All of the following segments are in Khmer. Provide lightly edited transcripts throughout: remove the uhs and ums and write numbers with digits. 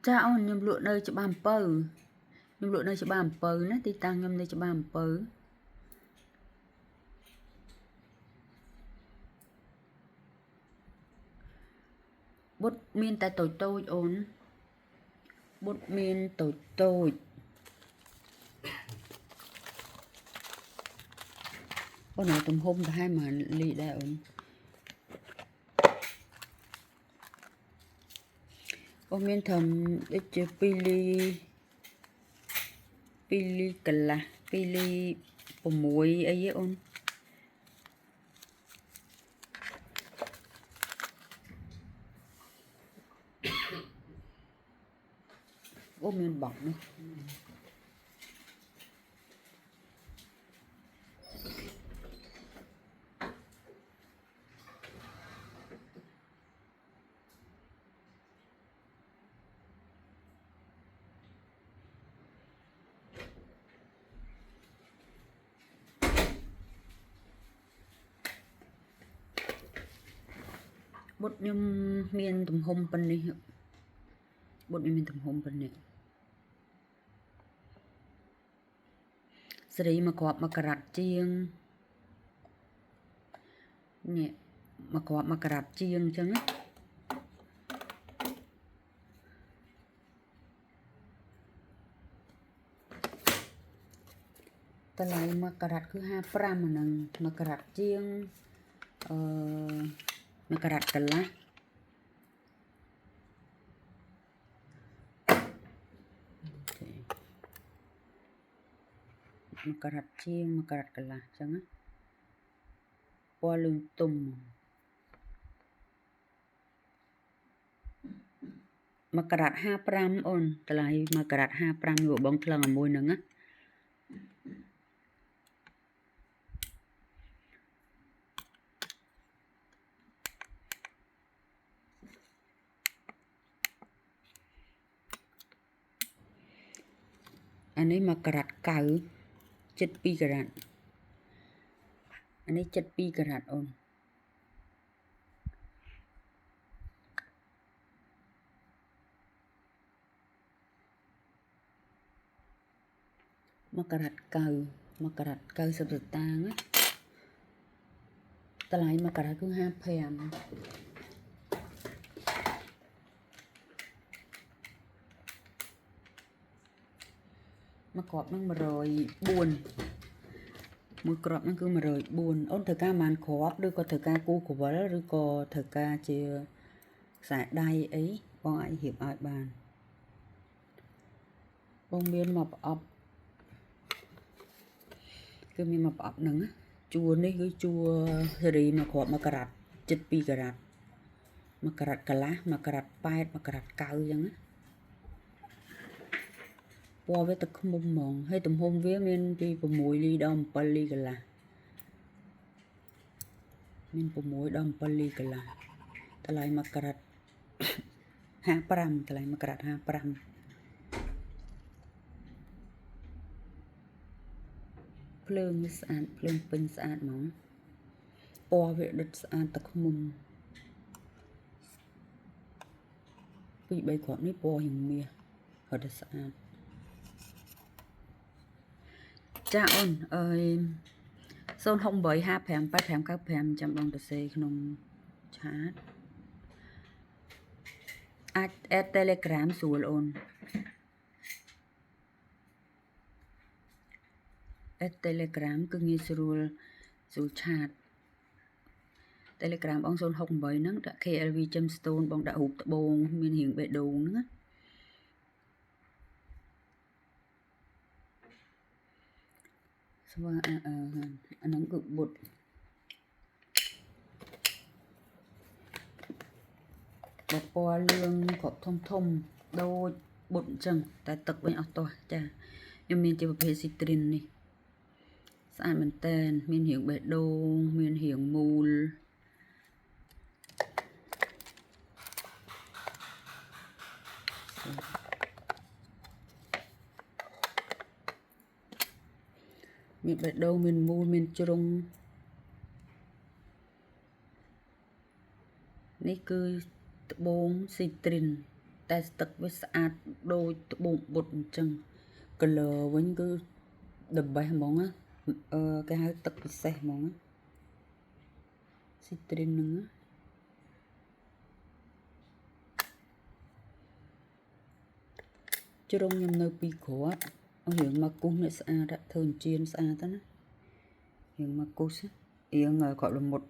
Cha ôn nhầm lụa nơi cho bàn pơ nhầm lụa nơi cho bàn pơ nó thì tăng nhầm nơi cho bàn pơ bút miên tại tội tôi ôn bút miên tội tôi ôn nói tùm hôm cả hai mà lì đại ôn ôn miên thầm ít chứ pili cà la pili bò muối ấy ôn ôn miên bỏng nữa bút nhầm miên tùm hôm bên này bút miên tùm hôm bên này seri mà quạt mà cà chiêng nè mà quạt mà cà chiêng chẳng á ta lại mà cà cứ 5 mà nằng mà cà chiêng mà cà cà lá mà cà chiêng mà cà lá chẳng á qua lưng tùm mà cà 5 ôn ta lại mà cà 5 อยู่บองทลังมวยนึงáอันนี้มากระดัดเก่า7 ปีกระดัดอันนี้7 ปีกระดัดโอนมากระดัดเก่ามากระดัดเก่าสับสตางอะตะไลมากระดัดคือ5 แพมมากรอบนั่งมาrồi 4 มือกรอบนั่นคือมาrồi 4 ôn thời ca màn khóp đưa có thời ca cu của vợ rồi có thời ca chia xài đai ấy bọn ai hiệp ai bàn bông miên mập ọc cứ miên mập ọc nắng chua này cứ chua seri mà khóp mà cà 7 ปีกระดัดmà cà cà lá mà cà 8mà cà cao chẳng á qua với tật không mong mong hay tụm hôm vía miên đi vào mùi ly đom pali cả là miên vào mùi đom pali cả là ta lại mặc cà 5 ta lại mặc cà 5 เพลิงสะอาดเพลิงเป็นสะอาดหมองปอเวดสะอาดตะขมุมปีใบขวบนี่ปออย่างเมียเขาได้สะอาดจ้าอ้นโซนห้องบ่อย5 แผม 8 แผม 9 แผมจำลองตะเซขนมชาร์จแอดเทเลกราฟสูลโอนแอดเทเลกราฟគឺងាយស្រួលឆាត Telegram បងសូន68ហ្នឹងដាក់ KLV Gemstone បងដាក់រូបត្បូងមានរាងបេះដូងហ្នឹងស្វាអាហ្នឹងគឺបុតពណ៌លឿងក្របធំដូចបុតអញ្ចឹងតែទឹកវិញអស់តោះចាខ្ញុំមានជាប្រភេទស៊ីត្រីននេះស្អាតមែនតើមានរាងបេះដូងមានរាងមូលមានបេះដូងមានមូលមានជ្រុងនេះគឺត្បូងស៊ីត្រីន តែទឹកវាស្អាតដូចត្បូងបុតអញ្ចឹង color វិញគឺ the best ហ្មងណាគេហៅទឹកពិសេសហ្មងណា citrin ហ្នឹងណាជ្រុងខ្ញុំនៅ2គ្រាប់រៀងមកគូសនេះស្អាតធ្វើអញ្ជៀនស្អាតណារៀងមកគូសរៀងគ្រាប់ល្មុត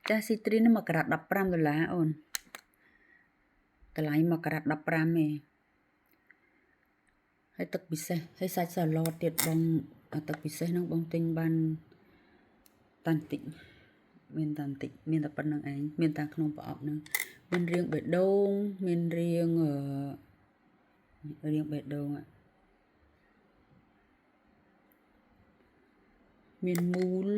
ចាស់ citrin ហ្នឹង1ក្រាត$15អូនតម្លៃ1ក្រាត15ទេហើយទឹកពិសេសហើយសាច់សាឡតទៀតបងទឹកពិសេសហ្នឹងបងទិញបានតាន់តិចមានតាន់តិចមានតែប៉ុណ្្នឹងឯងមានតែក្នុងប្រអប់ហ្នឹងមានរាងបេះដូងមានរាងបេះដូងមានមូល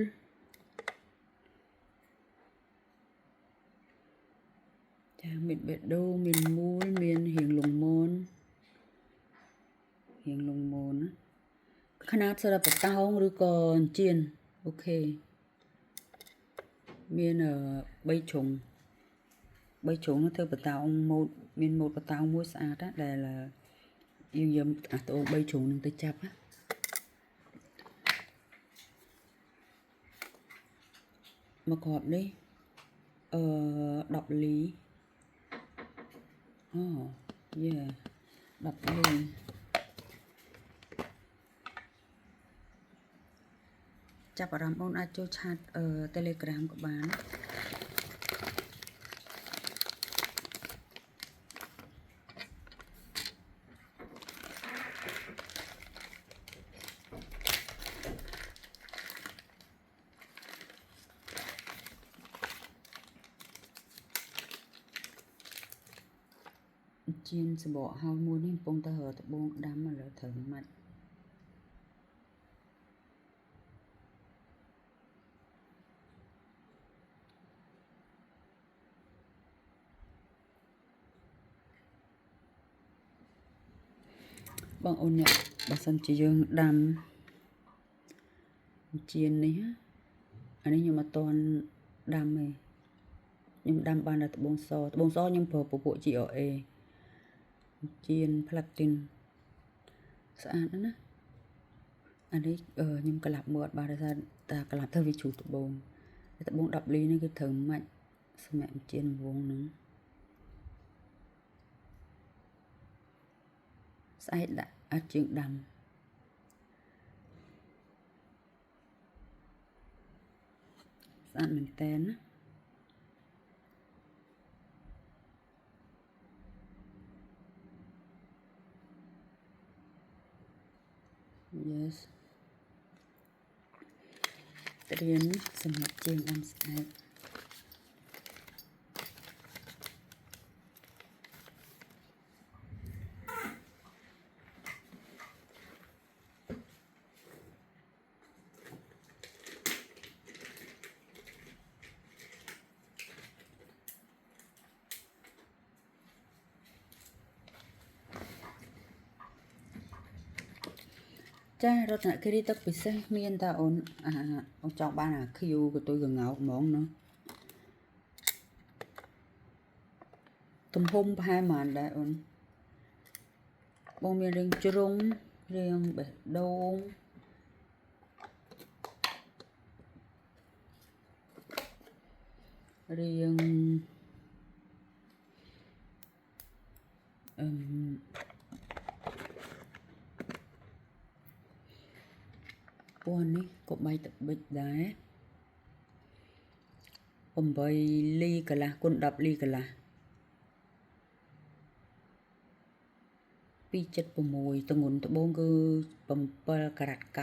ចាមានបេះដូងមានមូលមានរៀងលងមនណាຂະຫນາດសម្រាប់បតោងឬក៏អញ្ជៀនអូខេមាន3ជ្រុងនោះធ្វើបតោងម៉ូតមានម៉ូតបតោងមួយស្អាតដែលយើងយកអាត្អូង3ជ្រុងនឹងទៅចាប់មកគ្រាប់នេះ10លីអូយេ10លីចាប់អារម្មណ៍បងអាចចូលឆាតTelegram ក៏បានជៀនសបកហើយមួយនេះកំពុងតែរកត្បូងដាំឥឡូវត្រូវម៉ាច់បងអូនអ្នកបើសិនជាយើងដាំជៀននេះអានេះខ្ញុំអត់ទាន់ដាំទេខ្ញុំដាំបានតែត្បូងសខ្ញុំប្រើពពួក GRA ជៀន platin ស្អាតណាស់អានេះខ្ញុំក្លាប់មើលអត់បានដោយសារតែក្លាប់ទៅវាជ្រុះត្បូង10លីនេះគឺត្រូវម៉ាច់សម្រាប់ជៀនវងហ្នឹងស្អែកដាក់អាចជាងដាំស្អាតមែនតើណាyes ត្រៀមសម្រាប់ជាងដាំស្អែកចារតនគិរីទឹកពិសេសមានតាអូនអូនចង់បានអា Q ក៏ទុយកងោកហ្មងណាទំហំប្រហែលប៉ុន្មានដែរអូនបងមានរាងជ្រុងរាងបេះដូងរាងពណ៌នេះក៏បែកទឹកប៊ិចដែរ8លីកន្លះគុណ10លីកន្លះ276ទម្ងន់ត្បូងគឺ7ការ៉ាត់9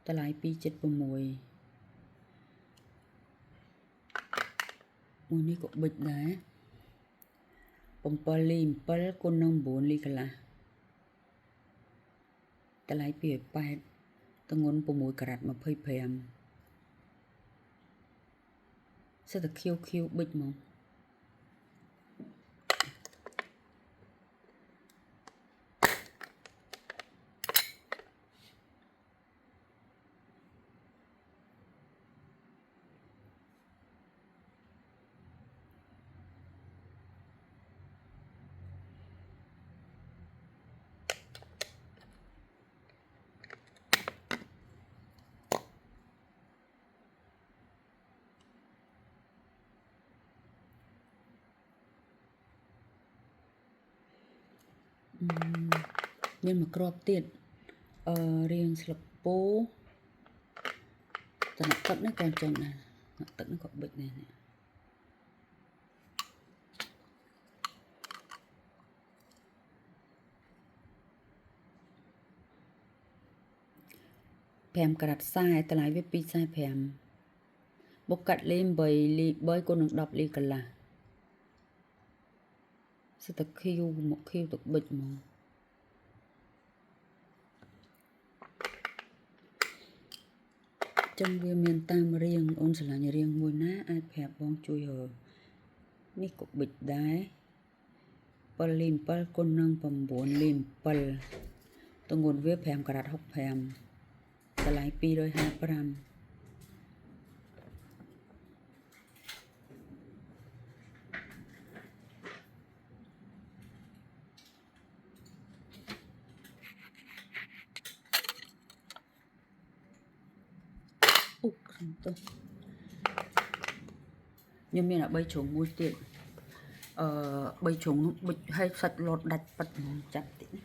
តម្លៃ276មួយនេះក៏ប៊ិចដែរ 7លី7គុណនឹង9លីកន្លះតម្លៃ2.8ទម្ងន់6ការ៉ាត់25សិតតែ QQ ប៊ិចមកមានមួយគ្រាប់ទៀតរៀងស្លឹកពោតំណទឹកនេះក៏ចេញដែរទឹកនេះក៏ប៊ិចដែរនេះ5ការ៉ាត់40តម្លៃវា245បុកកាត់លេ8លី3គុណនឹង10លីកន្លះសិតតែ Q មក Q ទៅប៊ិចមកចឹងវាមានតាមរៀងអូនឆ្លាញ់រៀងមួយណាអាចប្រាប់បងជួយនេះក៏ប៊ិចដែរ7លី7គុណនឹង9លី7ទម្ងន់វា5ការ៉ាត់65តម្លៃ255អូខ្ញុំទៅខ្ញុំមាន3ជ្រុងមួយទៀត3ជ្រុងនោះប៊ិចឲ្យសាច់លោតដាច់ប៉ិតហ្មងចាប់តិចណា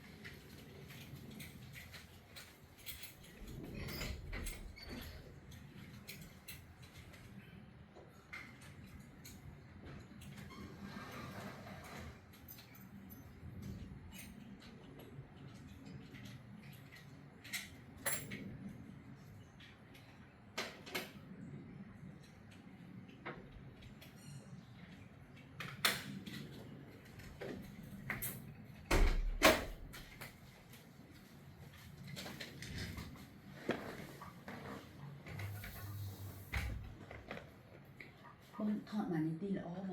បងថតបានទីល្អមក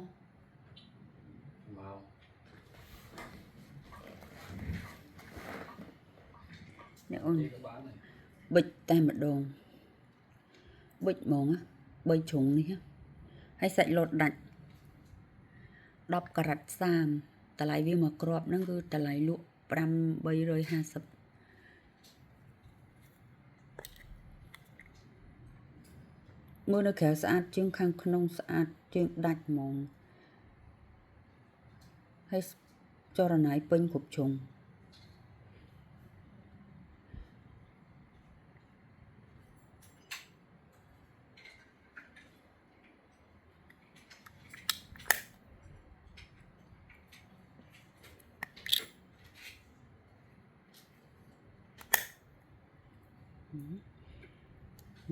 នេះអូនប៊ិចតែម្ដងប៊ិចហ្មង3ជ្រុងនេះហើយសាច់លោតដាច់10ការ៉ាត់30តម្លៃវាមកគ្រាប់ហ្នឹងគឺតម្លៃលក់5,350មើលនៅក្រៅស្អាតជាងខាងក្នុងស្អាតជាងដាច់ហ្មងហើយចរណៃពេញគ្រប់ជ្រុង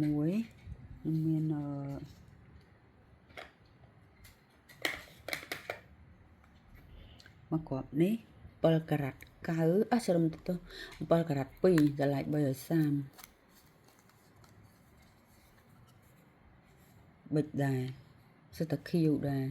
មួយមានមកគ្រាប់នេះ7ការ៉ាត់9ស្រឹមទៅ7ការ៉ាត់2តម្លៃ330ប៊ិចដែរសិតតែ Q ដែរ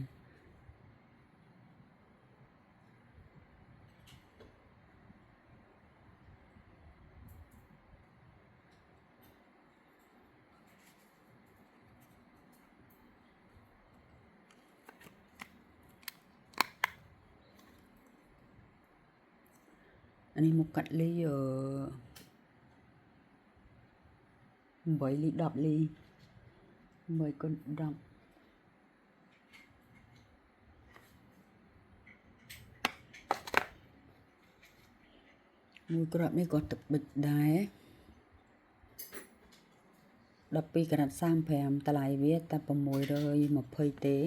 អានេះមកកាត់លី8លី10លី8គុណ10មួយគ្រាប់នេះក៏ទឹកប៊ិចដែរ12ការ៉ាត់35តម្លៃវាតែ620ទេ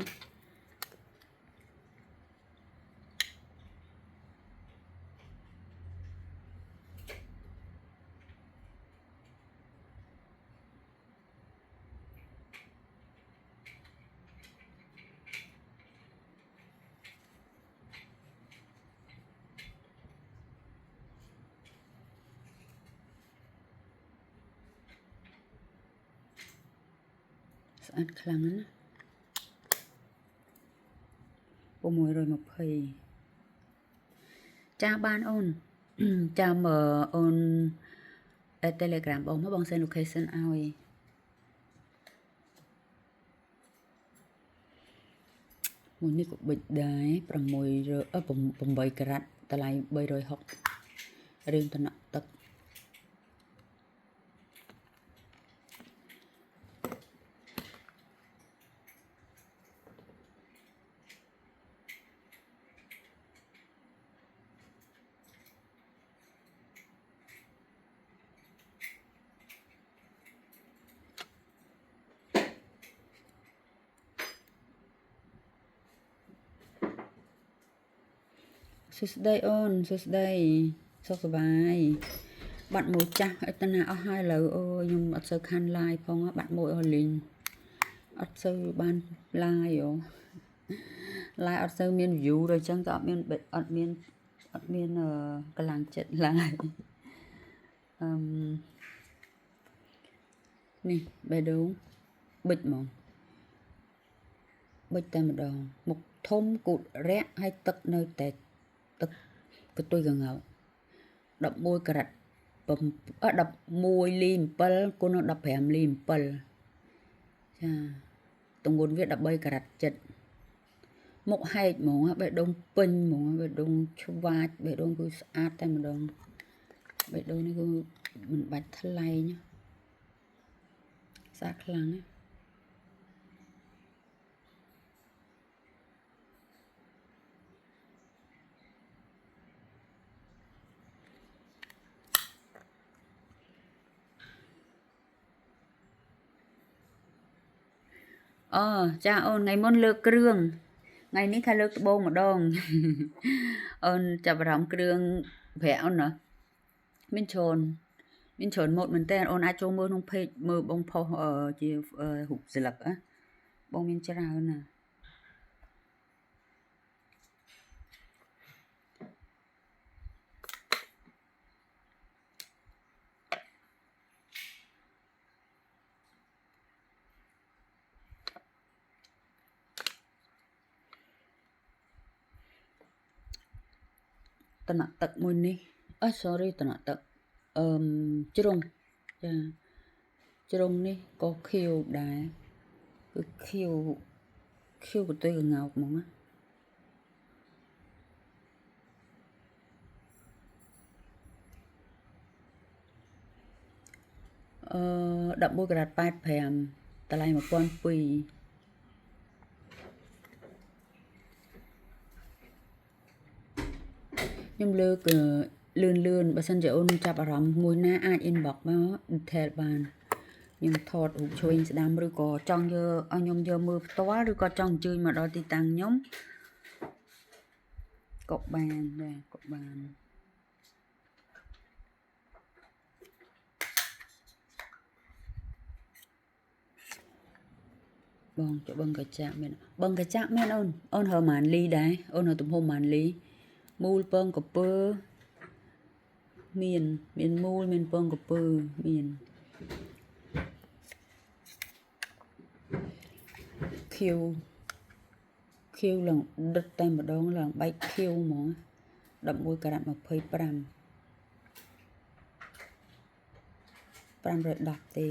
អាតខ្លាំងណា620ចាបានអូនចាំអូន Telegram បងមកបង send location ឲ្យមួយនេះក៏ប៊ិចដែរ8ការ៉ាត់តម្លៃ360រៀងតំណក់ទឹកសួស្ដីអូនសួស្ដីសុខសប្បាយបាត់មួយចាស់អត់តាអស់ហើយឥឡូវអូខ្ញុំអត់សូវខាន់ live ផងបាត់មួយអស់លីងអត់សូវបាន live អូ live អត់សូវមាន view ដូចចឹងក៏អត់មានកម្លាំងចិត្ត live នេះបេះដូងប៊ិចហ្មងប៊ិចតែម្ដងមុខធំគូតរាក់ហើយទឹកនៅតែទឹកកតុយកងោ11ការ៉ាត់11លី7គុណនឹង15លី7ចាទម្ងន់វា13ការ៉ាត់7មុខហែកហ្មងបេះដូងពេញហ្មងបេះដូងឆ្វាចបេះដូងគឺស្អាតតែម្ដងបេះដូងនេះគឺមិនបាច់ថ្លែងស្អាតខ្លាំងណាអូចាអូនថ្ងៃមុនលើកគ្រឿងថ្ងៃនេះខាលើកត្បូងម្ដងអូនចាប់អារម្មណ៍គ្រឿងប្រាក់អូនណាមានច្រើនម៉ូតមែនតើអូនអាចចូលមើលក្នុង page មើលបងផុសជារូបស្លឹកបងមានច្រើនណាតំណក់ទឹកមួយនេះsorry តំណក់ទឹកជ្រុងចាជ្រុងនេះក៏ខៀវដែរគឺខៀវកតុយកងោកហ្មងណា11ការ៉ាត់85តម្លៃ1200ខ្ញុំលើកលឿនបើសិនជាអូនចាប់អារម្មណ៍មួយណាអាច inbox មក detail បានខ្ញុំថតរូបឆ្វេងស្ដាំឬក៏ចង់យកឲ្យខ្ញុំយកមើលផ្ទាល់ឬក៏ចង់អញ្ជើញមកដល់ទីតាំងខ្ញុំក៏បានដែរក៏បានបងចុះបឹងកាចាក់មានអូនហើម៉ានលីដែរអូនហើទំហំម៉ានលីមូលពងកពើមានមូលមានពងកពើមានខៀវឡើងដិតតែម្ដងឡើងបែកខៀវហ្មង11ការ៉ាត់25 510ទេ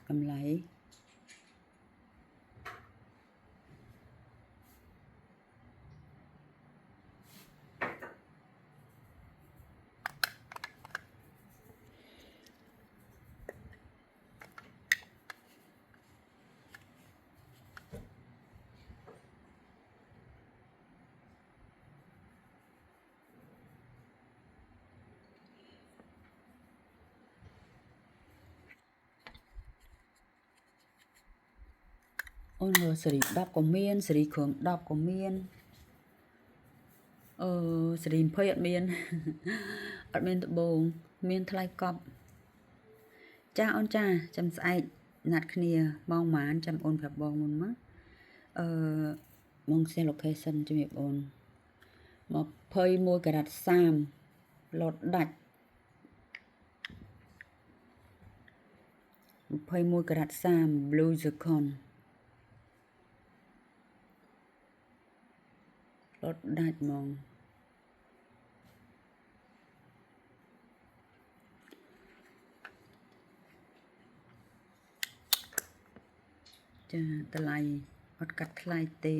តម្លៃអូនសេរី10ក៏មានសេរីគ្រឿង10ក៏មានសេរី20អត់មានត្បូងមានថ្លៃកប់ចាអូនចាចាំស្អែកណាត់គ្នាម៉ោងប៉ុន្មានចាំអូនប្រាប់បងមុនមកបង send location ជំរាបអូន21ការ៉ាត់30លោតដាច់ 21ការ៉ាត់30 blue zircon លត់ដាច់ហ្មងចាតម្លៃអត់កាត់ថ្លៃទេ